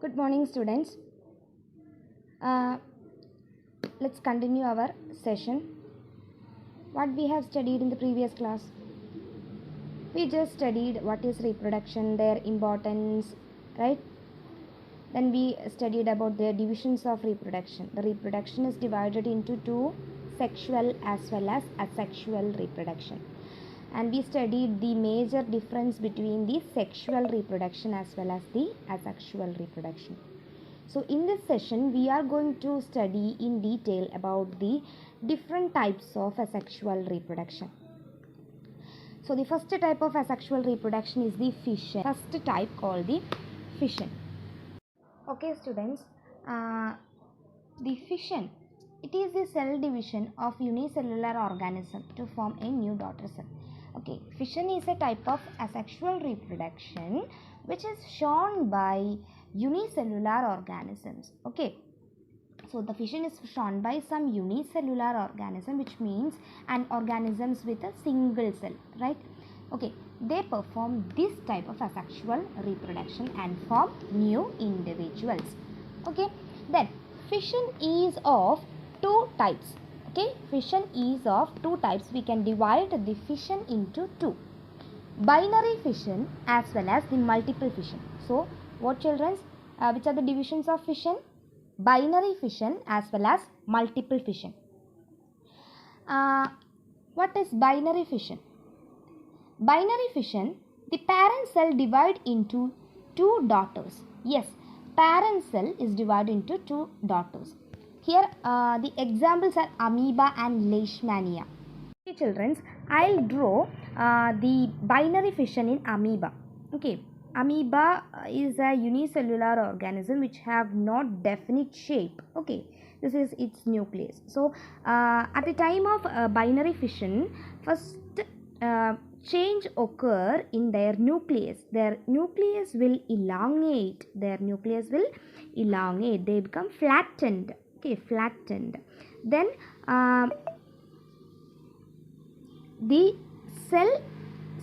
Good morning, students. Uh, let's continue our session. What we have studied in the previous class? We just studied what is reproduction, their importance, right? Then we studied about the divisions of reproduction. The reproduction is divided into two, sexual as well as asexual reproduction. And we studied the major difference between the sexual reproduction as well as the asexual reproduction. So in this session we are going to study in detail about the different types of asexual reproduction. So the first type of asexual reproduction is the fission. First type called the fission. Okay students, the fission, it is the cell division of unicellular organism to form a new daughter cell. Okay, fission is a type of asexual reproduction which is shown by unicellular organisms. Okay, so the fission is shown by some unicellular organism, which means an organisms with a single cell, right? Okay, they perform this type of asexual reproduction and form new individuals. Okay, then fission is of two types. Okay, fission is of two types. We can divide the fission into two: binary fission as well as the multiple fission. So what children, which are the divisions of fission? Binary fission as well as multiple fission. What is binary fission? Binary fission, the parent cell divide into two daughters. Yes, parent cell is divided into two daughters. Here the examples are amoeba and leishmania. Okay children, I'll draw the binary fission in amoeba. Okay, amoeba is a unicellular organism which have not definite shape. Okay, this is its nucleus. So at the time of binary fission, first change occur in their nucleus. Their nucleus will elongate. They become flattened. Okay, flattened. Then the cell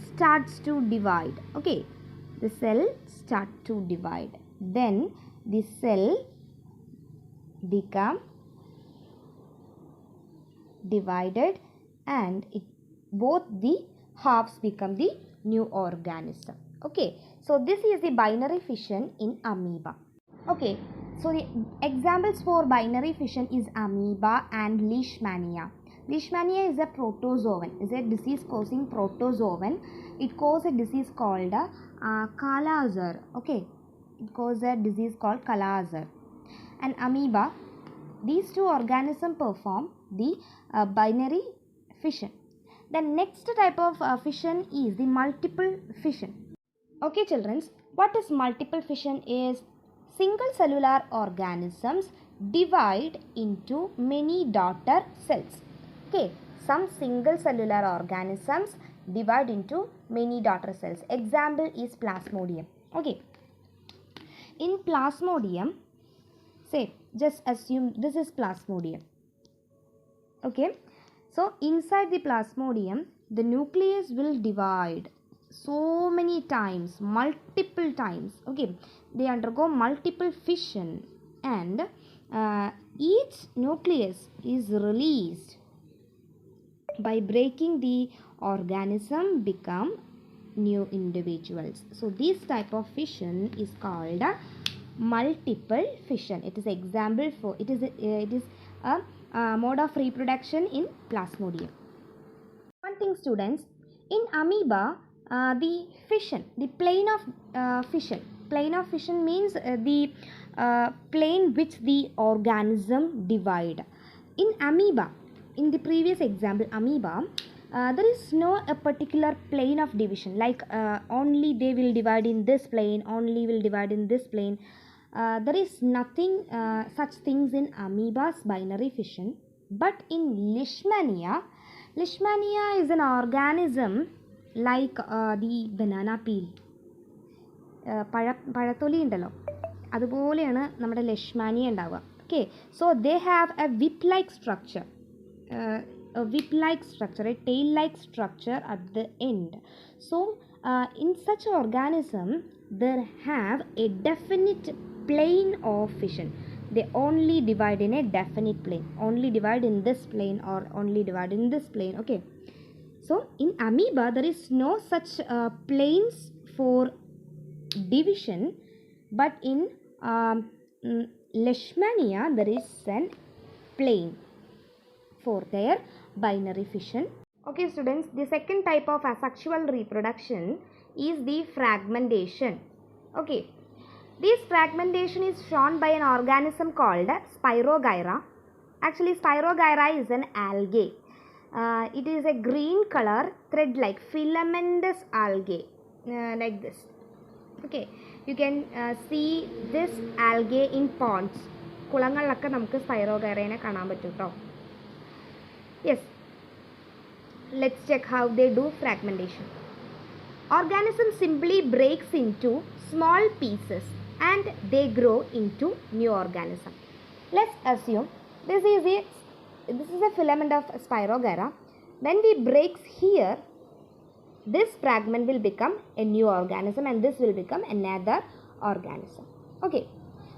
starts to divide. Okay, the cell start to divide. Then the cell become divided and both the halves become the new organism. Okay, so this is the binary fission in amoeba. Okay, so the examples for binary fission is amoeba and leishmania. Leishmania is a protozoan, is a disease causing protozoan. It causes a disease called Kala-Azar. Okay, it causes a disease called Kala-Azar. And amoeba, these two organisms perform the binary fission. The next type of fission is the multiple fission. Okay children, what is multiple fission is? Single cellular organisms divide into many daughter cells. Okay, some single cellular organisms divide into many daughter cells. Example is plasmodium. Okay, in plasmodium, say just assume this is plasmodium. Okay, so inside the plasmodium, the nucleus will divide so many times, multiple times. Okay, they undergo multiple fission and each nucleus is released by breaking the organism become new individuals. So this type of fission is called multiple fission. It is example for it is a mode of reproduction in plasmodium. One thing students, in amoeba the fission, the plane of fission means the plane which the organism divide. In amoeba, in the previous example amoeba, there is no a particular plane of division, like only they will divide in this plane, only will divide in this plane. There is nothing such things in amoeba's binary fission. But in leishmania is an organism like the banana peel. പഴത്തൊലി ഉണ്ടല്ലോ, അതുപോലെയാണ് നമ്മുടെ leishmania ഉണ്ടാവുക. Okay, so they have a whip-like structure, a tail-like structure at the end. So in such organism there have a definite plane of fission. They only divide in a definite plane, only divide in this plane or only divide in this plane. Okay, so in amoeba there is no such planes for division, but in Leishmania there is an plane for their binary fission. Okay students, the second type of asexual reproduction is the fragmentation. Okay, this fragmentation is shown by an organism called Spirogyra. Actually, Spirogyra is an algae. It is a green color thread-like filamentous algae, like this. Okay, you can see this algae in ponds. കുളങ്ങളിലൊക്കെ നമുക്ക് സ്പൈറോഗൈറയെ കാണാൻ പറ്റും കേട്ടോ. Yes, let's check how they do fragmentation. Organism simply breaks into small pieces and they grow into new organism. Let's assume this is a filament of Spirogyra. When we breaks here, this fragment will become a new organism and this will become another organism. Okay,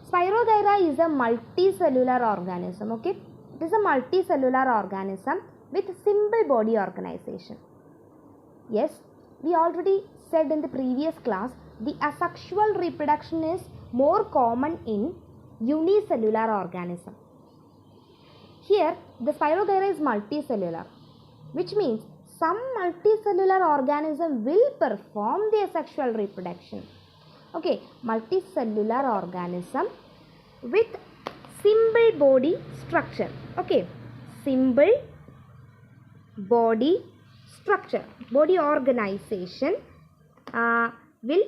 Spirogyra is a multicellular organism. Okay, it is a multicellular organism with simple body organization. Yes, we already said in the previous class, the asexual reproduction is more common in unicellular organism. Here, the Spirogyra is multicellular, which means some multicellular organism will perform the asexual reproduction. Okay, multicellular organism with simple body structure. Okay, simple body structure, body organization will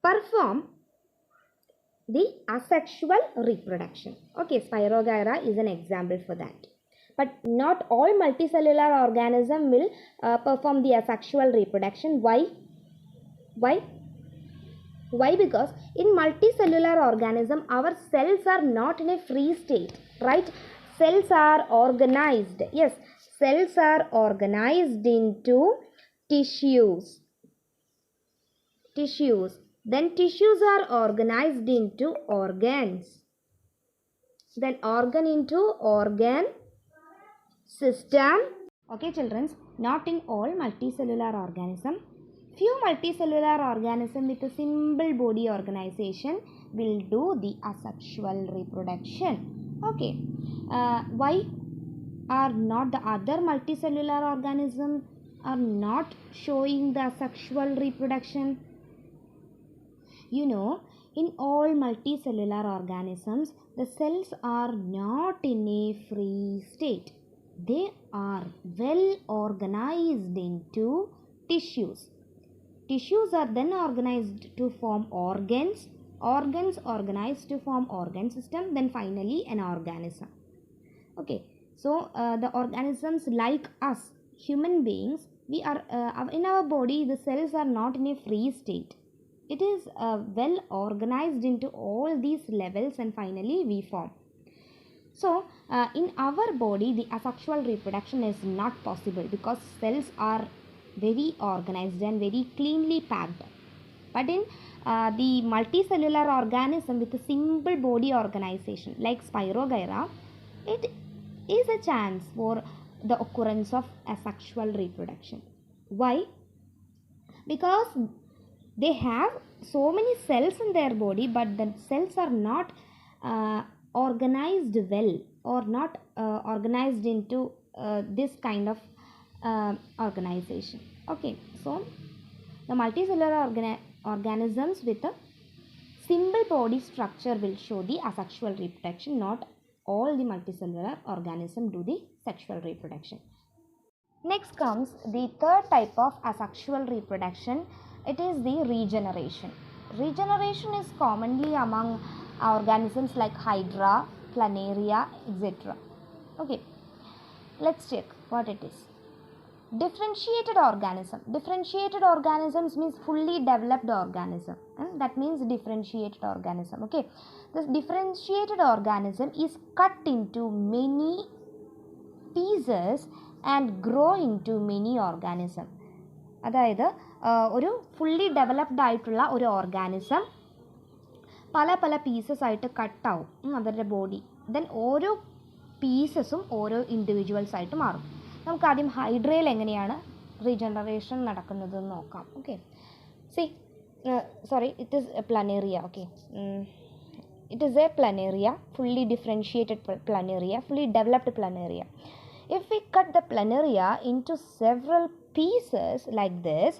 perform the asexual reproduction. Okay, Spirogyra is an example for that. But not all multicellular organism will perform the asexual reproduction. Why? Because in multicellular organism, our cells are not in a free state, right? Cells are organized. Yes, cells are organized into tissues. Then tissues are organized into organs. Then organ into organ system. Okay children, not in all multicellular organism. Few multicellular organism with a simple body organization will do the asexual reproduction. Okay, why are not the other multicellular organism are not showing the asexual reproduction? You know, in all multicellular organisms, the cells are not in a free state. They are well organized into tissues. Tissues are then organized to form organs. Organs organized to form organ system. Then finally an organism. Okay, so the organisms like us, human beings, we are in our body, the cells are not in a free state. It is well organized into all these levels and finally we form. So in our body the asexual reproduction is not possible because cells are very organized and very cleanly packed. But in the multicellular organism with a simple body organization like Spirogyra, it is a chance for the occurrence of asexual reproduction. Why? Because they have so many cells in their body, but the cells are not organized well or not organized into this kind of organization. Okay, so the multicellular organisms with a simple body structure will show the asexual reproduction. Not all the multicellular organisms do the sexual reproduction. Next comes the third type of asexual reproduction. It is the regeneration. Regeneration is commonly among organisms like Hydra, Planaria, etc. Okay, let's check what it is. Differentiated organism. Differentiated organisms means fully developed organism. And that means differentiated organism. Okay, this differentiated organism is cut into many pieces and grow into many organisms. അതായത് ഒരു fully developed ആയിട്ടുള്ള ഒരു organism പല പല pieces ആയിട്ട് കട്ടാവും അവരുടെ body. Then ഓരോ പീസസും ഓരോ ഇൻഡിവിജ്വൽസ് ആയിട്ട് മാറും. നമുക്ക് ആദ്യം ഹൈഡ്രയിൽ എങ്ങനെയാണ് റീജനറേഷൻ നടക്കുന്നതെന്ന് നോക്കാം. Okay, it is a planaria. Okay, it is a planaria, fully differentiated planaria, fully developed planaria. If we cut the planaria into several pieces like this,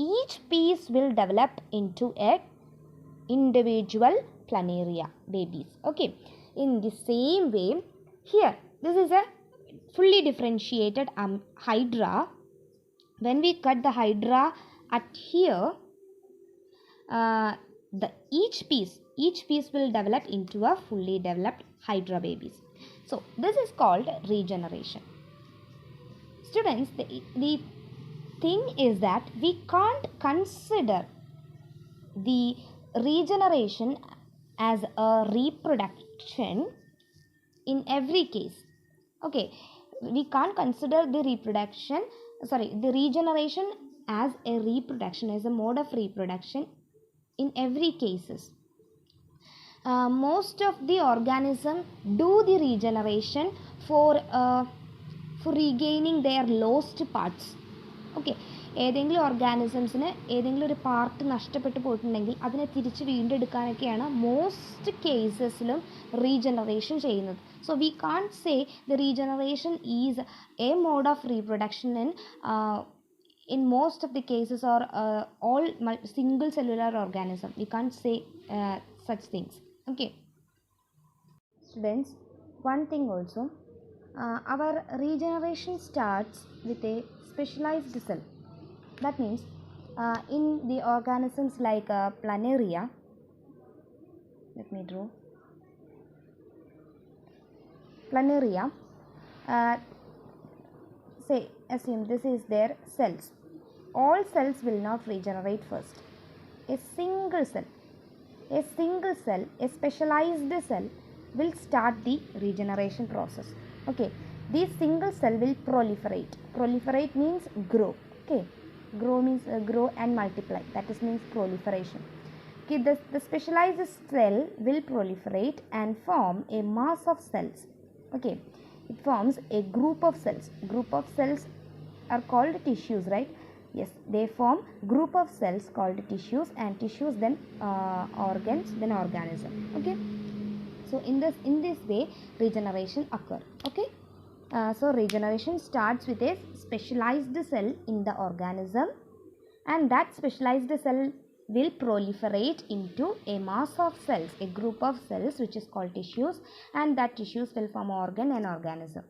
each piece will develop into a individual planaria babies. Okay, in the same way here, this is a fully differentiated hydra. When we cut the hydra at here, each piece will develop into a fully developed hydra babies. So this is called regeneration. Students, the thing is that we can't consider the regeneration as a reproduction in every case. Okay, we can't consider the regeneration as a reproduction, as a mode of reproduction in every cases. Most of the organism do the regeneration for regaining their lost parts. Okay, ഏതെങ്കിലും ഓർഗാനിസംസിന് ഏതെങ്കിലും ഒരു part നഷ്ടപ്പെട്ടു പോയിട്ടുണ്ടെങ്കിൽ അതിനെ തിരിച്ച് വീണ്ടെടുക്കാനൊക്കെയാണ് most കേസസിലും regeneration ചെയ്യുന്നത്. So we can't say the regeneration is a mode of reproduction in most of the cases or all single cellular organism. We can't say such things. Okay, students, one thing also, our regeneration starts with a specialized cell. That means in the organisms like planaria, let me draw planaria, assume this is their cells. All cells will not regenerate first. A single cell, a specialized cell will start the regeneration process. Okay, this single cell will proliferate. Proliferate means grow. Okay, grow means grow and multiply. That means proliferation. Okay, the specialized cell will proliferate and form a mass of cells. Okay, it forms a group of cells. Group of cells are called tissues, right? Yes, they form group of cells called tissues, and tissues then organs, then organism. Okay, so in this way regeneration occur. Okay, so regeneration starts with a specialized cell in the organism, and that specialized cell will proliferate into a mass of cells, a group of cells which is called tissues, and that tissues will form organ and organism.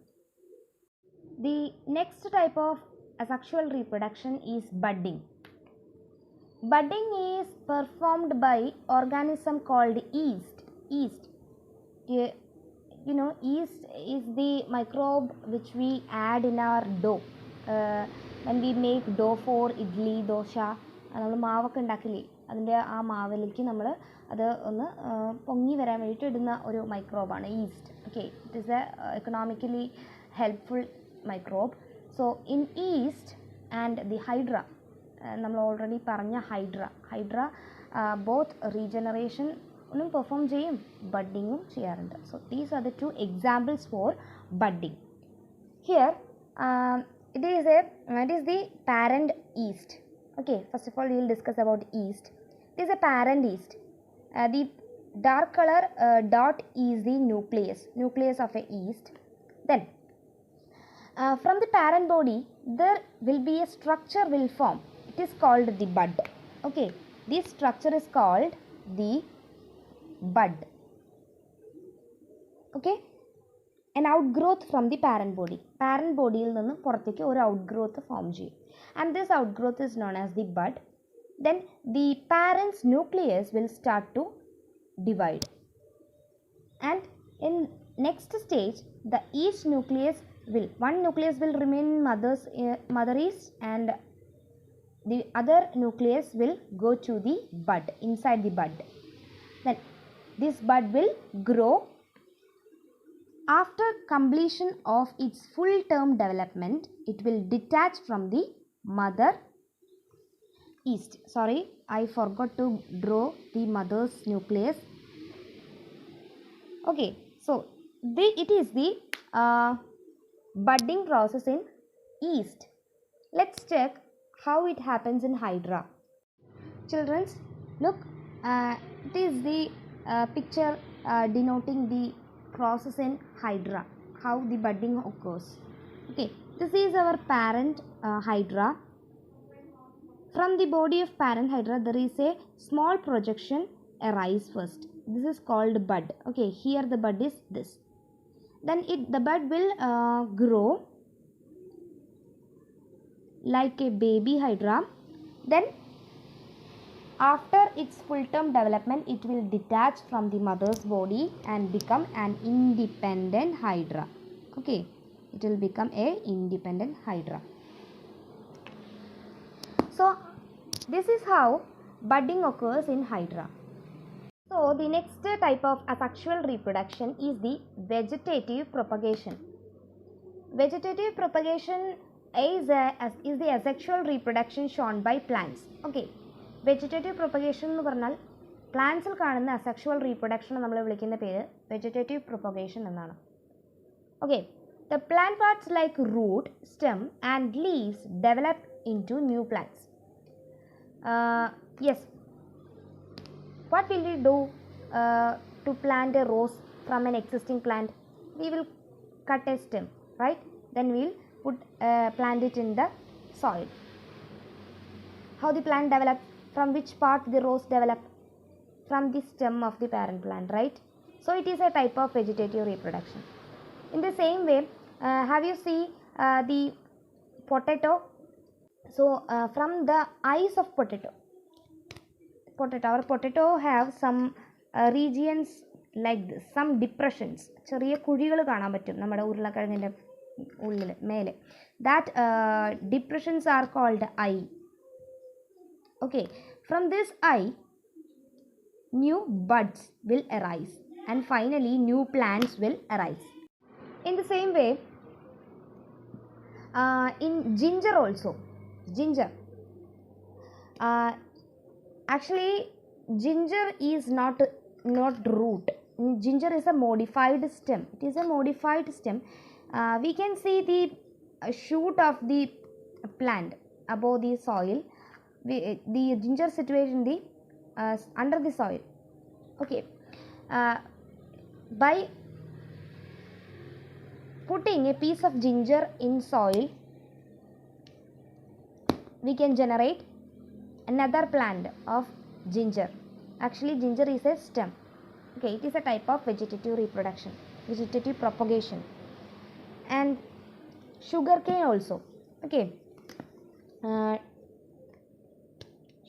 The next type of asexual reproduction is budding. Budding is performed by organism called yeast. You know, yeast is the microbe which we add in our dough. When we make dough for idli, dosha, നമ്മൾ മാവൊക്കെ ഉണ്ടാക്കില്ലേ, അതിൻ്റെ ആ മാവിലേക്ക് നമ്മൾ അത് ഒന്ന് പൊങ്ങി വരാൻ വേണ്ടിയിട്ട് ഇടുന്ന ഒരു മൈക്രോബാണ് yeast. Okay, it is a economically helpful microbe. So in yeast and the hydra, നമ്മൾ ഓൾറെഡി പറഞ്ഞ ഹൈഡ്ര ബോത്ത് റീജനറേഷനും പെർഫോം ചെയ്യും, ബഡ്ഡിങ്ങും ചെയ്യാറുണ്ട്. So these are the 2 examples for budding. Here it is the parent yeast. Okay, first of all we will discuss about yeast. This is a parent yeast. The dark color dot is the nucleus of a yeast. Then from the parent body there will be a structure will form. It is called the bud. Okay, this structure is called the bud. Okay, an outgrowth from the parent body. Parent body il ninnu porathekku oru outgrowth form cheyum, and this outgrowth is known as the bud. Then the parent's nucleus will start to divide, and in next stage the each nucleus will, one nucleus will remain in mother yeast, and the other nucleus will go to the bud, inside the bud. Then this bud will grow. After completion of its full term development, it will detach from the mother east. Sorry, I forgot to draw the mother's nucleus. Okay, so it is the budding process in yeast. Let's check how it happens in Hydra. Children, look, it is the picture denoting the process in Hydra, how the budding occurs. Okay, this is our parent Hydra. From the body of parent Hydra, there is a small projection arise first. This is called bud. Okay, here the bud is this. Then the bud will grow like a baby Hydra. Then after its full term development, it will detach from the mother's body and become an independent Hydra. Okay, it will become a independent Hydra. So this is how budding occurs in Hydra. So the next type of asexual reproduction is the vegetative propagation. Vegetative propagation is the asexual reproduction shown by plants. Okay, vegetative propagation എന്ന് പറഞ്ഞാൽ പ്ലാന്റ്സിൽ കാണുന്ന asexual reproduction നമ്മൾ വിളിക്കുന്ന പേര് vegetative propagation എന്നാണ്. Okay, the plant parts like root, stem and leaves develop into new plants. Yes, what will we do to plant a rose from an existing plant? We will cut a stem, right? Then we will plant it in the soil. How the plant develop? From which part the rose develop? From the stem of the parent plant, right? So it is a type of vegetative reproduction. In the same way, have you seen the potato? So from the eyes of potato, our potato have some regions like this, some depressions, ചെറിയ കുഴികൾ കാണാൻ പറ്റും നമ്മുടെ ഉരുളക്കിഴങ്ങിൻ്റെ ഉള്ളിൽ മേലെ. That depressions are called eye. Okay, from this eye new buds will arise and finally new plants will arise. In the same way, in ginger also, actually ginger is not root. Ginger is a modified stem. It is a modified stem. We can see the shoot of the plant above the soil. The ginger situated in the under the soil. Okay, by putting a piece of ginger in soil, we can generate another plant of ginger. Actually ginger is a stem. Okay, it is a type of vegetative reproduction, vegetative propagation. And sugarcane also. Okay,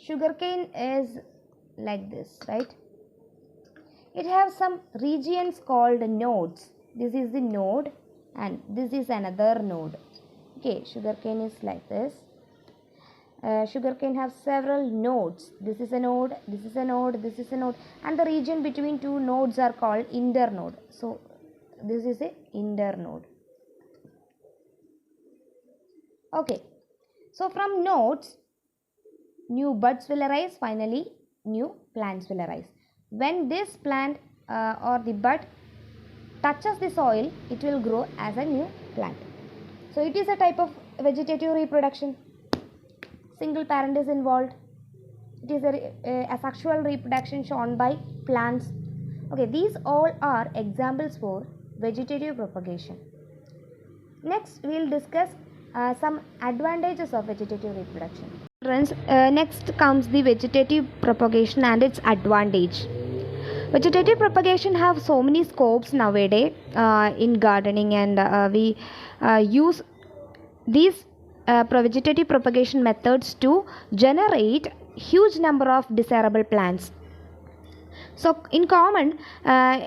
sugarcane is like this, right? It has some regions called nodes. This is the node and this is another node. Okay, sugarcane is like this. Sugarcane have several nodes. This is a node, this is a node, this is a node, and the region between two nodes are called internode. So this is a internode. Okay, so from nodes new buds will arise, finally new plants will arise. When this plant or the bud touches the soil, it will grow as a new plant. So it is a type of vegetative reproduction. Single parent is involved. It is a asexual reproduction shown by plants. Okay, these all are examples for vegetative propagation. Next we will discuss some advantages of vegetative reproduction. Friends, next comes the vegetative propagation and its advantage. Vegetative propagation have so many scopes nowadays in gardening, and we use these vegetative propagation methods to generate huge number of desirable plants. So in common,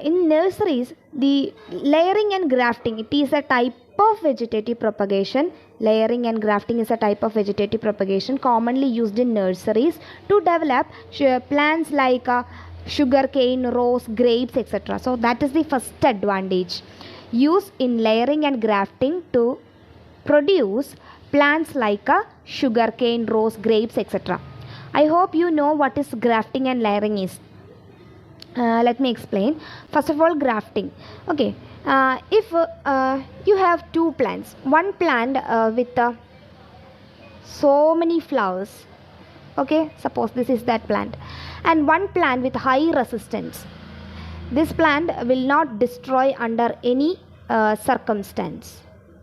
in nurseries, the layering and grafting, it is a type of vegetative propagation. Layering and grafting is a type of vegetative propagation commonly used in nurseries to develop plants like sugarcane, rose, grapes, etc. So that is the first advantage. Use in layering and grafting to produce plants like sugarcane, rose, grapes, etc. I hope you know what is grafting and layering is. Let me explain. First of all, grafting. Okay, if you have two plants, one plant with so many flowers, okay, suppose this is that plant, and one plant with high resistance. This plant will not destroy under any circumstance,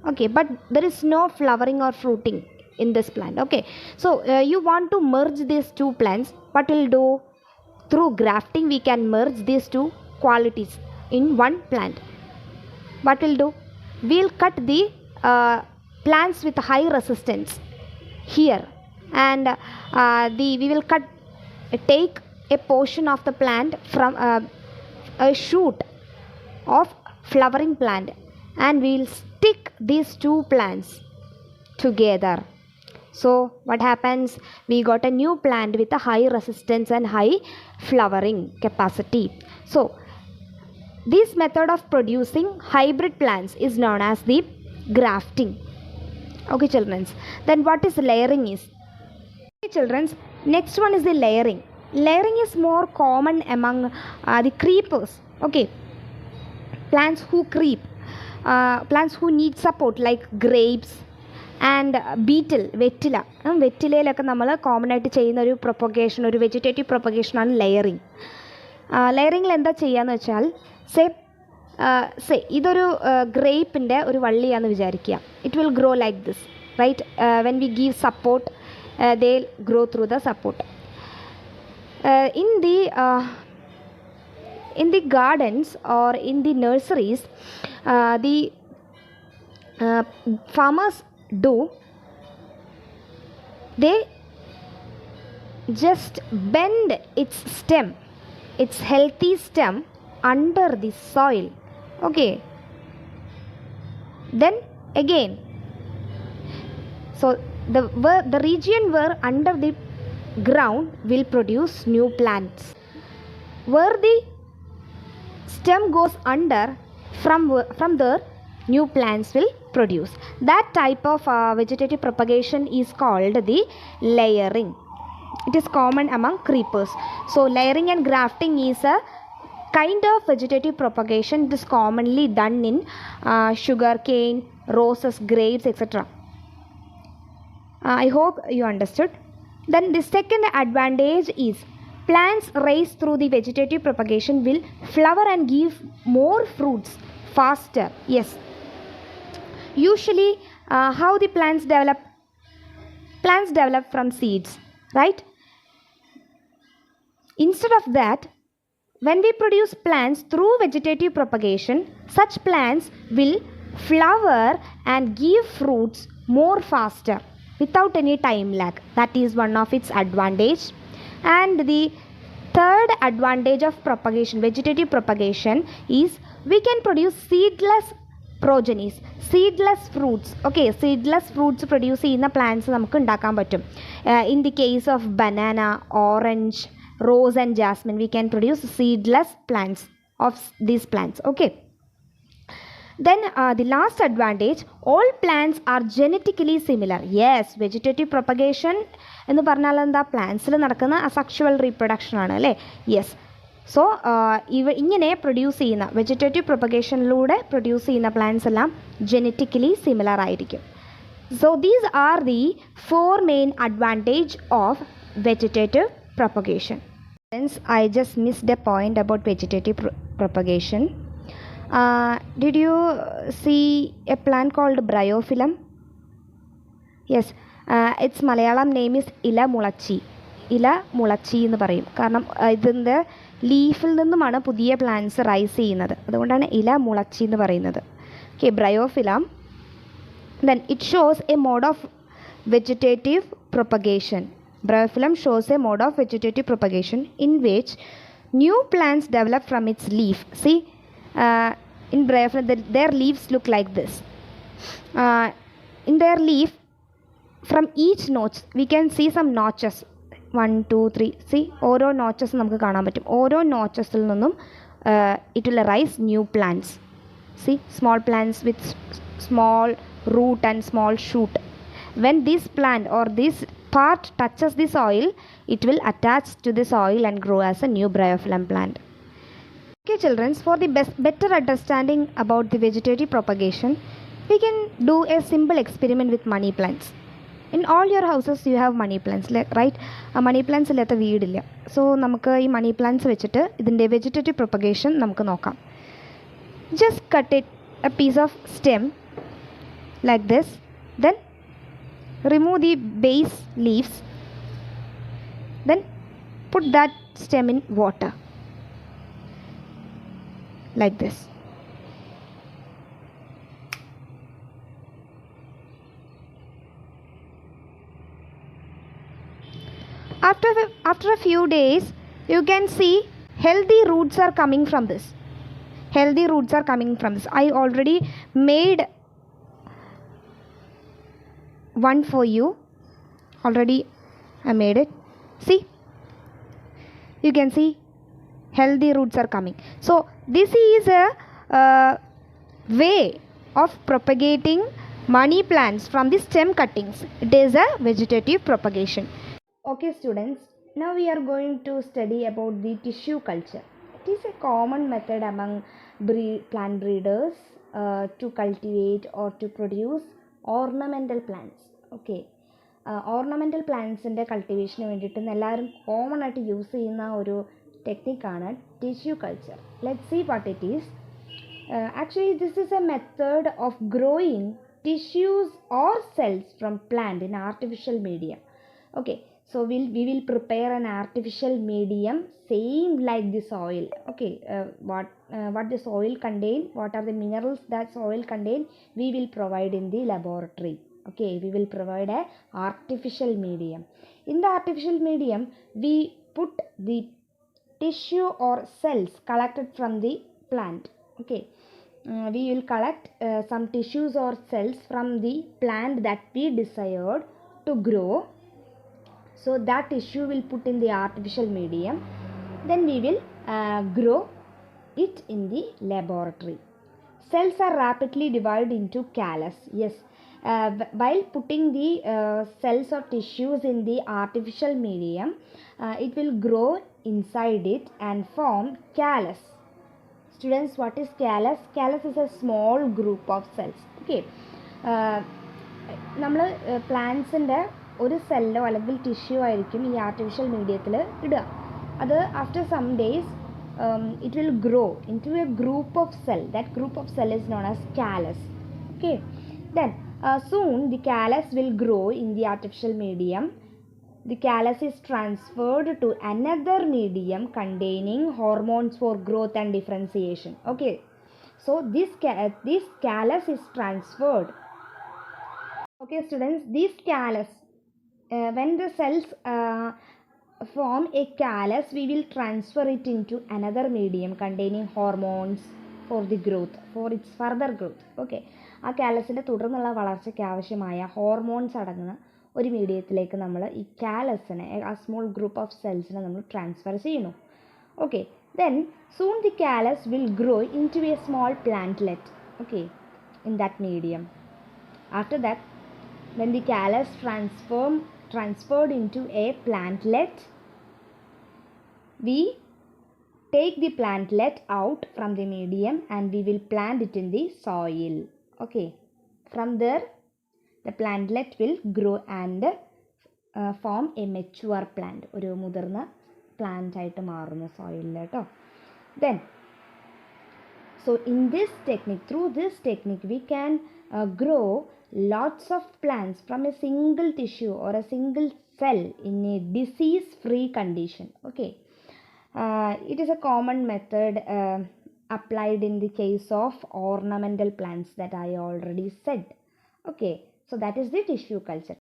okay, but there is no flowering or fruiting in this plant. Okay, so you want to merge these two plants. What will do? Through grafting we can merge these two qualities in one plant. What will do? We'll cut the plants with high resistance here, and we will take a portion of the plant from a shoot of flowering plant, and we'll stick these two plants together. So what happens? We got a new plant with a high resistance and high flowering capacity. So this method of producing hybrid plants is known as the grafting. Okay, children. Then what is layering is? Okay, children. Next one is the layering. Layering is more common among the creepers. Okay, plants who creep, plants who need support like grapes and beetle, വെറ്റില. വെറ്റിലയിലൊക്കെ നമ്മൾ common ആയിട്ട് ചെയ്യുന്ന ഒരു propagation, ഒരു vegetative പ്രൊപ്പഗേഷനാണ് layering. ലെയറിങ്ങിൽ എന്താ ചെയ്യുകയെന്ന് വെച്ചാൽ, say ഇതൊരു ഗ്രേപ്പിൻ്റെ ഒരു വള്ളിയാണെന്ന് വിചാരിക്കുക. It will grow like this, right? When we give support, they grow through the support. In the gardens or in the nurseries, the farmers do, they just bend its stem, its healthy stem under the soil. Okay, then again, so the region where under the ground will produce new plants. Where the stem goes under, from there new plants will produce. That type of vegetative propagation is called the layering. It is common among creepers. So layering and grafting is a kind of vegetative propagation. It is commonly done in sugar cane, roses, grapes, etc. I hope you understood. Then the second advantage is plants raised through the vegetative propagation will flower and give more fruits faster. Yes, usually how the plants develop? Plants develop from seeds, right? Instead of that, when we produce plants through vegetative propagation, such plants will flower and give fruits more faster without any time lag. That is one of its advantage. And the third advantage of propagation, vegetative propagation, is we can produce seedless progenies, seedless fruits. Okay, seedless fruits produce ചെയ്യുന്ന plants നമുക്ക് ഉണ്ടാക്കാൻ പറ്റും. In the case of banana, orange, rose and jasmine, we can produce seedless plants of these plants. Okay, then the last advantage, all plants are genetically similar. Yes, vegetative propagation എന്ന് പറഞ്ഞാൽ എന്താ? പ്ലാന്റ്സിൽ നടക്കുന്ന asexual reproduction ആണ് അല്ലേ? Yes. So ഇങ്ങനെ produce ചെയ്യുന്ന vegetative പ്രൊപ്പഗേഷനിലൂടെ produce ചെയ്യുന്ന plants എല്ലാം ജെനറ്റിക്കലി സിമിലർ ആയിരിക്കും. So these are the 4 main advantage of vegetative propagation. I just missed a point about vegetative propagation. Did you see a plant called bryophyllum? Yes, its Malayalam name is ഇല മുളച്ചി. ഇല മുളച്ചി എന്ന് പറയും. കാരണം ഇതിൻ്റെ ലീഫിൽ നിന്നുമാണ് പുതിയ plants rice ചെയ്യുന്നത്. അതുകൊണ്ടാണ് ഇല മുളച്ചി എന്ന് പറയുന്നത്. Okay, Bryophyllum. Then it shows a mode of vegetative propagation. Bryophyllum shows a mode of vegetative propagation in which new plants develop from its leaf. See, in Bryophyllum, their leaves look like this. In their leaf, from each notch, we can see some notches. 1, 2, 3. See, ഓരോ notches നമുക്ക് കാണാൻ പറ്റും. ഓരോ നോച്ചസിൽ നിന്നും it will arise new plants. See, small plants with small root and small shoot. When this plant or this part touches the soil, it will attach to the soil and grow as a new bryophyllum plant. Okay children, for the better understanding about the vegetative propagation, we can do a simple experiment with money plants. In all your houses you have money plants, right? Money plants ഇല്ലാത്ത വീടില്ല. So നമുക്ക് ഈ money plants വെച്ചിട്ട് ഇതിൻ്റെ vegetative propagation നമുക്ക് നോക്കാം. Just cut it a piece of stem like this, then remove the base leaves, then put that stem in water like this. After a few days, you can see healthy roots are coming from this. Healthy roots are coming from this. I already made one for you. Already I made it. See, you can see healthy roots are coming. So this is a way of propagating money plants from the stem cuttings. It is a vegetative propagation. Okay students, now we are going to study about the tissue culture. It is a common method among plant breeders to cultivate or to produce ornamental plants. Okay, ornamental plants-ന്റെ കൾട്ടിവേഷന് വേണ്ടിയിട്ട് എല്ലാവരും common ആയിട്ട് use ചെയ്യുന്ന ഒരു ടെക്നിക്കാണ് tissue culture. Let's see what it is. Actually this is a method of growing tissues or cells from plant in artificial medium. Okay, so we will prepare an artificial medium same like the soil. Okay, what the soil contain, what are the minerals that soil contain, we will provide in the laboratory. Okay, we will provide a artificial medium. In the artificial medium we put the tissue or cells collected from the plant. Okay, we will collect some tissues or cells from the plant that we desired to grow. So that tissue will put in the artificial medium, then we will grow it in the laboratory. Cells are rapidly divided into callus. Yes, while putting the cells or tissues in the artificial medium, it will grow inside it and form callus. Students, what is callus? Callus is a small group of cells. Okay, നമ്മൾ പ്ലാന്റ്സിൻ്റെ ഒരു Cello അല്ലെങ്കിൽ tissue ആയിരിക്കും ഈ artificial മീഡിയത്തിൽ ഇടുക. അത് after some days it will grow into a group of cell. That group of cell is known as callus. Okay, then soon the callus will grow in the artificial medium. The callus is transferred to another medium containing hormones for growth and differentiation. Okay, so this callus is transferred. Okay students, this callus, when the cells form a callus, we will transfer it into another medium containing hormones for the growth, for its further growth. Okay, ആ കാലസിൻ്റെ തുടർന്നുള്ള വളർച്ചയ്ക്ക് ആവശ്യമായ hormones അടങ്ങുന്ന ഒരു മീഡിയത്തിലേക്ക് നമ്മൾ ഈ കാലസിനെ, ആ small group of സെൽസിനെ നമ്മൾ ട്രാൻസ്ഫർ ചെയ്യുന്നു. Okay, then soon the callus will grow into a small plantlet. Okay, in that medium. After that, when the callus transferred into a plantlet, we take the plantlet out from the medium and we will plant it in the soil. Okay, from there the plantlet will grow and form a mature plant. ഒരു മുതിർന്ന plant ആയിട്ട് മാറുന്ന സോയിലിൽ കേട്ടോ. Then so in this technique, through this technique we can grow lots of plants from a single tissue or a single cell in a disease free condition. Okay, it is a common method applied in the case of ornamental plants that I already said. Okay, so that is the tissue culture.